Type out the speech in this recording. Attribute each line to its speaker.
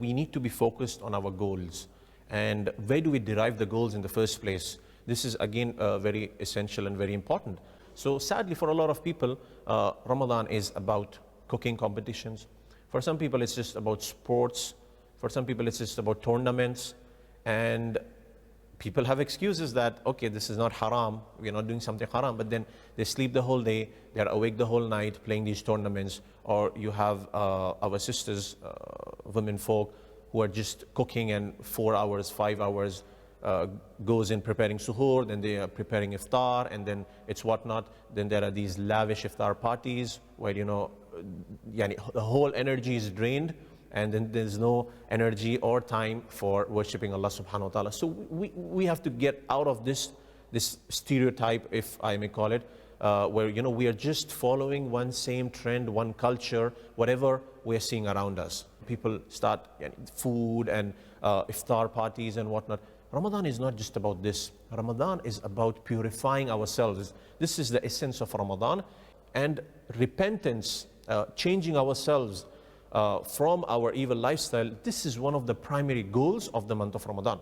Speaker 1: We need to be focused on our goals. And where do we derive the goals in the first place? This is again very essential and very important. So sadly, for a lot of people, Ramadan is about cooking competitions. For some people, it's just about sports. For some people, it's just about tournaments. And people have excuses that, okay, this is not haram, we're not doing something haram, but then they sleep the whole day, they're awake the whole night playing these tournaments. Or you have our sisters, women folk, who are just cooking, and 4 hours, 5 hours goes in preparing suhoor, then they are preparing iftar, and then it's whatnot. Then there are these lavish iftar parties where, the whole energy is drained, and then there's no energy or time for worshipping Allah subhanahu wa ta'ala. So we have to get out of this stereotype, if I may call it, where we are just following one same trend, one culture, whatever we're seeing around us. People start food and iftar parties and whatnot. Ramadan is not just about this. Ramadan is about purifying ourselves. This is the essence of Ramadan. And repentance, changing ourselves from our evil lifestyle, this is one of the primary goals of the month of Ramadan.